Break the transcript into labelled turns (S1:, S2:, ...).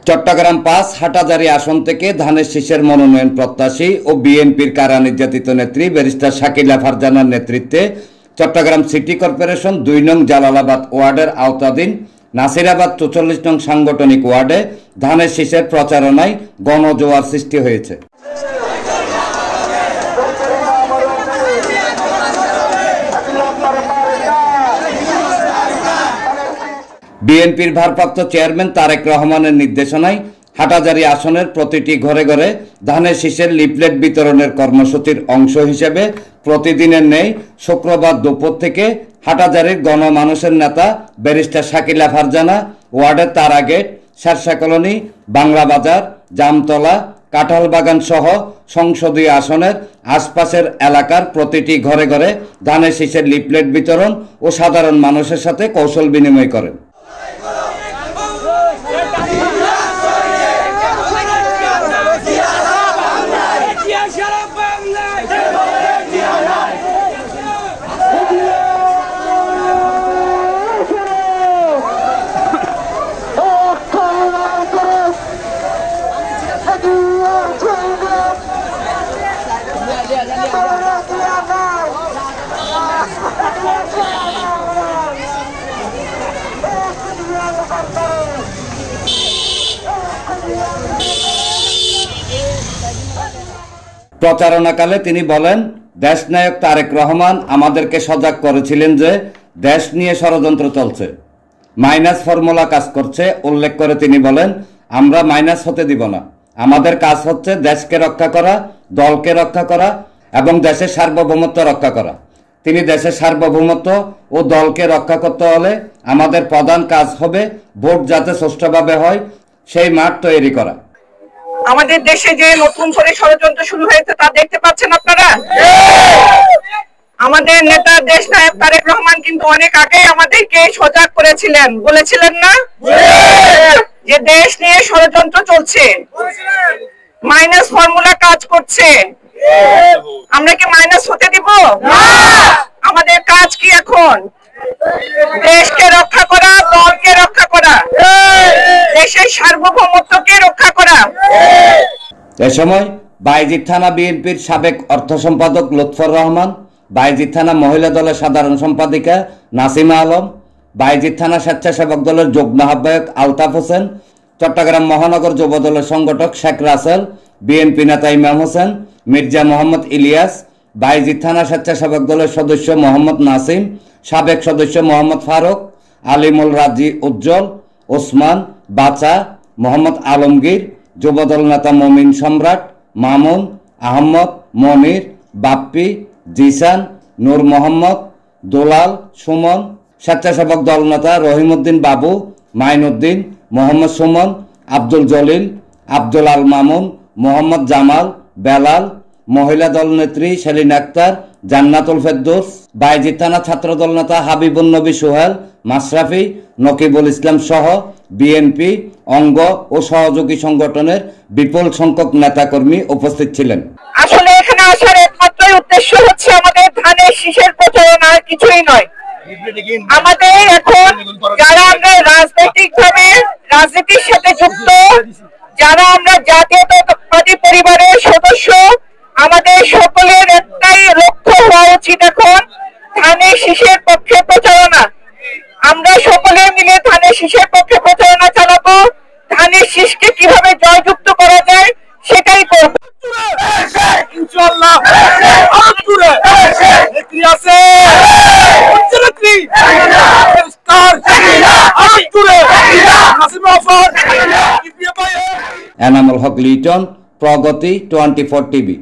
S1: চট্টগ্রাম ৫ হাটহাজারী আসন থেকে ধানের শীষের মনোনয়ন প্রত্যাশী ও বিএনপির কারা নির্যাতিত নেত্রী ব্যারিস্টার শাকিলা ফারজানার নেতৃত্বে চট্টগ্রাম সিটি কর্পোরেশন ২ নং জালালাবাদ ওয়ার্ডের আওতাধীন নাসিরাবাদ ৪৪ নং সাংগঠনিক ওয়ার্ডে ধানের শীষের প্রচারণায় গণজোয়ার সৃষ্টি হয়েছে। বিএনপির ভারপ্রাপ্ত চেয়ারম্যান তারেক রহমানের নির্দেশনায় হাটহাজারী আসনের প্রতিটি ঘরে ঘরে ধানের শীষের লিফলেট বিতরণের কর্মসূচির অংশ হিসেবে প্রতিদিনের ন্যায় শুক্রবার দুপুর থেকে হাটহাজারীর গণমানুষের নেতা ব্যারিস্টার শাকিলা ফারজানা ওয়ার্ডের তারাগেট, শেরশাহ কলোনি, বাংলা বাজার, জামতলা, কাঁঠালবাগান সহ সংসদীয় আসনের আশপাশের এলাকার প্রতিটি ঘরে ঘরে ধানের শীষের লিফলেট বিতরণ ও সাধারণ মানুষের সাথে কৌশল বিনিময় করেন। প্রচারণাকালে তিনি বলেন, দেশনায়ক তারেক রহমান আমাদেরকে সজাগ করেছিলেন যে দেশ নিয়ে ষড়যন্ত্র চলছে, মাইনাস ফর্মুলা কাজ করছে। উল্লেখ করে তিনি বলেন, আমরা মাইনাস হতে দিব না। আমাদের কাজ হচ্ছে দেশকে রক্ষা করা, দলকে রক্ষা করা এবং দেশের সার্বভৌমত্ব রক্ষা করা। তিনি দেশের সার্বভৌমত্ব ও দলকে রক্ষা করতে হলে আমাদের প্রধান কাজ হবে ভোট যাতে সুষ্ঠুভাবে হয় সেই মাঠ তৈরি করা।
S2: আমাদের দেশে যে নতুন করে ষড়যন্ত্র শুরু হয়েছে তা দেখতে পাচ্ছেন আপনারা। আমাদের নেতা দেশনায়ক তারেক রহমান কিন্তু অনেক আগে আমাদেরকে সজাগ করেছিলেন, বলেছিলেন না যে দেশ নিয়ে ষড়যন্ত্র চলছে, মাইনাস ফর্মুলা কাজ করছে। আমরা কি মাইনাস হতে দিব? আমাদের কাজ কি এখন? দেশকে রক্ষা করা, দলকে রক্ষা করা, দেশের সার্বভৌমত্বকে রক্ষা করা।
S1: এ সময় বায়েজিদ থানা বিএনপির সাবেক অর্থ সম্পাদক লুৎফর রহমান, বায়েজিদ থানা মহিলা দলের সাধারণ সম্পাদিকা নাসিমা আলম, বায়েজিদ থানা স্বেচ্ছাসেবক দলের যুগ্ম আহ্বায়ক আলতাফ হোসেন, চট্টগ্রাম মহানগর যুব দলের সংগঠক শেখ রাসেল, বিএনপি নেতা ইমাম হোসেন, মির্জা মোহাম্মদ ইলিয়াস, বায়েজিদ থানা স্বেচ্ছাসেবক দলের সদস্য মোহাম্মদ নাসিম, সাবেক সদস্য মোহাম্মদ ফারুক, আলিমুল রাজি উজ্জ্বল, ওসমান, বাচা, মোহাম্মদ আলমগীর, যুবদল নেতা মমিন সম্রাট, মামুন, আহমদ, মনির, বাপ্পি, জিসান, নূর মোহাম্মদ, দুলাল, সুমন, স্বেচ্ছাসেবক দল নেতা রহিমউদ্দিন বাবু, মাইনুদ্দিন, মোহাম্মদ সুমন, আব্দুল জলিল, আব্দুল আল মামুন, মোহাম্মদ জামাল, বেলাল, মহিলা দল নেত্রী সেলিন আক্তার, জান্নাতুল ফেরদৌস, বায়েজিদ থানা ছাত্রদল নেতা হাবিবুন নবী সোহেল, মাশরাফি, নকিবুল ইসলাম সহ বিএনপি অঙ্গ ও সহযোগী সংগঠনের বিপুল সংখ্যক নেতাকর্মী উপস্থিত ছিলেন।
S2: আসলে এখানে আসার একমাত্র উদ্দেশ্য হচ্ছে আমাদের ধানের শীষের প্রচারণা, কিছুই নয়। আমাদের এখন যারা আমরা রাজনৈতিকভাবে রাজনীতির সাথে যুক্ত, যারা আমরা জাতীয়তাবাদী পরিবারের সদস্য, আমাদের সকলের একটাই লক্ষ্য হওয়া উচিত এখন ধানের শীষের পক্ষে প্রচারণা। আমরা সকলে মিলে ধানের শীষের পক্ষে প্রচারণা চালাবো। ধানের শীষকে কিভাবে জয়যুক্ত করা যায় সেটাই করব।
S1: এনামুল হক লিটন, প্রগতি 24 টিভি।